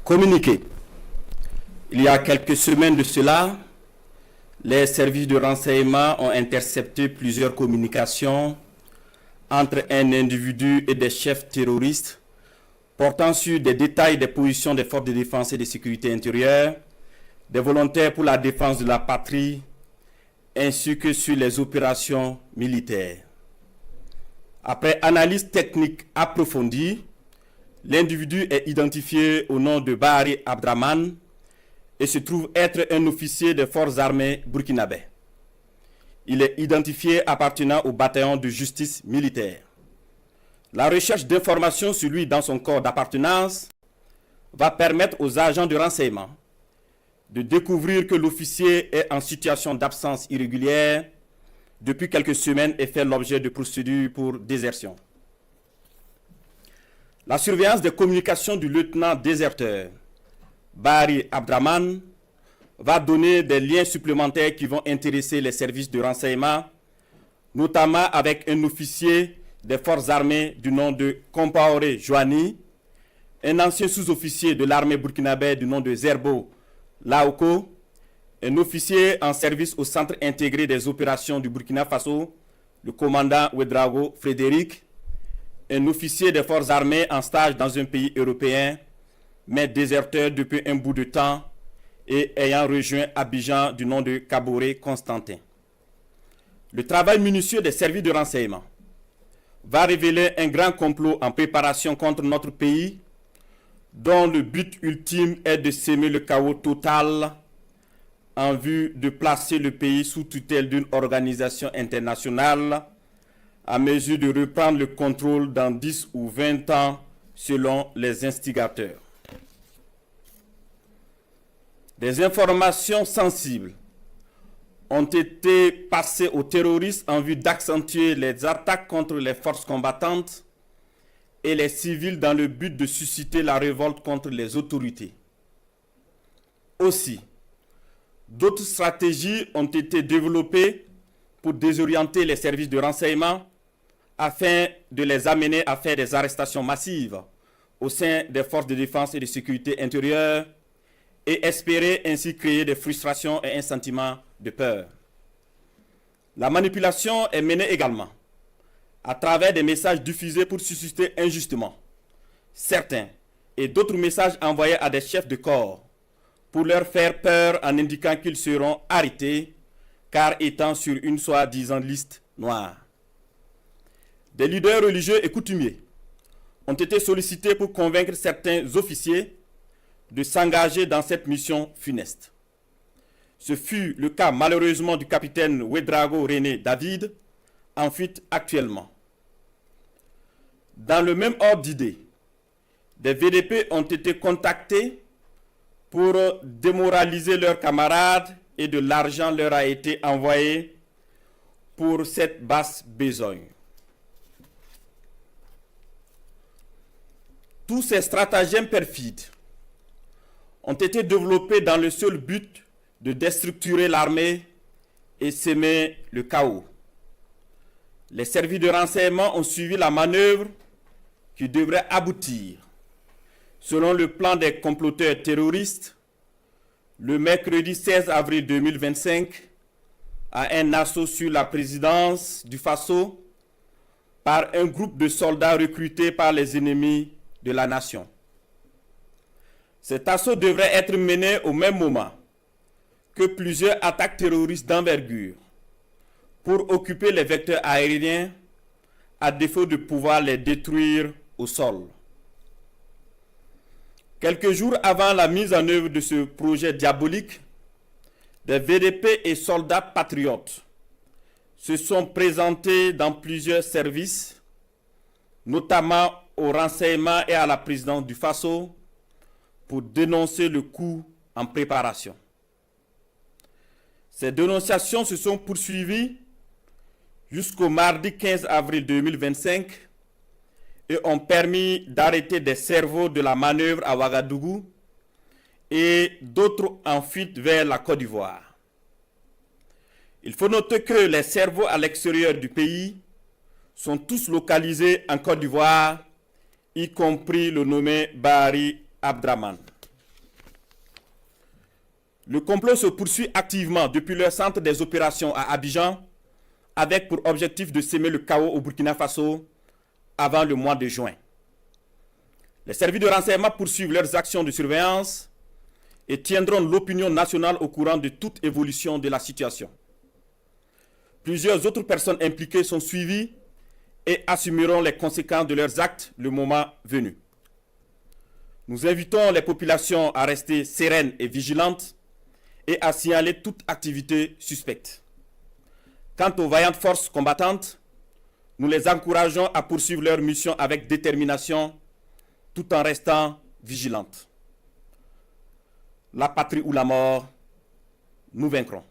Communiqué. Il y a quelques semaines de cela, les services de renseignement ont intercepté plusieurs communications entre un individu et des chefs terroristes portant sur des détails des positions des forces de défense et de sécurité intérieure, des volontaires pour la défense de la patrie, ainsi que sur les opérations militaires. Après analyse technique approfondie, l'individu est identifié au nom de Bahari Abdraman et se trouve être un officier des forces armées burkinabè. Il est identifié appartenant au bataillon de justice militaire. La recherche d'informations sur lui dans son corps d'appartenance va permettre aux agents de renseignement de découvrir que l'officier est en situation d'absence irrégulière depuis quelques semaines et fait l'objet de procédures pour désertion. La surveillance des communications du lieutenant déserteur Bahari Abdraman va donner des liens supplémentaires qui vont intéresser les services de renseignement, notamment avec un officier des forces armées du nom de Compaoré Joani, un ancien sous-officier de l'armée burkinabè du nom de Zerbo Laoko, un officier en service au centre intégré des opérations du Burkina Faso, le commandant Ouedraogo Frédéric, un officier des forces armées en stage dans un pays européen, mais déserteur depuis un bout de temps et ayant rejoint Abidjan du nom de Kaboré Constantin. Le travail minutieux des services de renseignement va révéler un grand complot en préparation contre notre pays, dont le but ultime est de semer le chaos total en vue de placer le pays sous tutelle d'une organisation internationale à mesure de reprendre le contrôle dans 10 ou 20 ans selon les instigateurs. Des informations sensibles ont été passées aux terroristes en vue d'accentuer les attaques contre les forces combattantes et les civils dans le but de susciter la révolte contre les autorités. Aussi, d'autres stratégies ont été développées pour désorienter les services de renseignement afin de les amener à faire des arrestations massives au sein des forces de défense et de sécurité intérieure et espérer ainsi créer des frustrations et un sentiment de peur. La manipulation est menée également à travers des messages diffusés pour susciter injustement certains et d'autres messages envoyés à des chefs de corps pour leur faire peur en indiquant qu'ils seront arrêtés car étant sur une soi-disant liste noire. Des leaders religieux et coutumiers ont été sollicités pour convaincre certains officiers de s'engager dans cette mission funeste. Ce fut le cas malheureusement du capitaine Ouedraogo René David, en fuite actuellement. Dans le même ordre d'idées, des VDP ont été contactés pour démoraliser leurs camarades et de l'argent leur a été envoyé pour cette basse besogne. Tous ces stratagèmes perfides ont été développés dans le seul but de déstructurer l'armée et semer le chaos. Les services de renseignement ont suivi la manœuvre qui devrait aboutir, selon le plan des comploteurs terroristes, le mercredi 16 avril 2025, à un assaut sur la présidence du Faso par un groupe de soldats recrutés par les ennemis de la nation. Cet assaut devrait être mené au même moment que plusieurs attaques terroristes d'envergure pour occuper les vecteurs aériens à défaut de pouvoir les détruire au sol. Quelques jours avant la mise en œuvre de ce projet diabolique, des VDP et soldats patriotes se sont présentés dans plusieurs services, notamment au renseignement et à la présidence du Faso, pour dénoncer le coup en préparation. Ces dénonciations se sont poursuivies jusqu'au mardi 15 avril 2025 et ont permis d'arrêter des cerveaux de la manœuvre à Ouagadougou et d'autres en fuite vers la Côte d'Ivoire. Il faut noter que les cerveaux à l'extérieur du pays sont tous localisés en Côte d'Ivoire, y compris le nommé Bahari Abdraman. Le complot se poursuit activement depuis leur centre des opérations à Abidjan, avec pour objectif de semer le chaos au Burkina Faso avant le mois de juin. Les services de renseignement poursuivent leurs actions de surveillance et tiendront l'opinion nationale au courant de toute évolution de la situation. Plusieurs autres personnes impliquées sont suivies et assumeront les conséquences de leurs actes le moment venu. Nous invitons les populations à rester sereines et vigilantes et à signaler toute activité suspecte. Quant aux vaillantes forces combattantes, nous les encourageons à poursuivre leur mission avec détermination tout en restant vigilantes. La patrie ou la mort, nous vaincrons.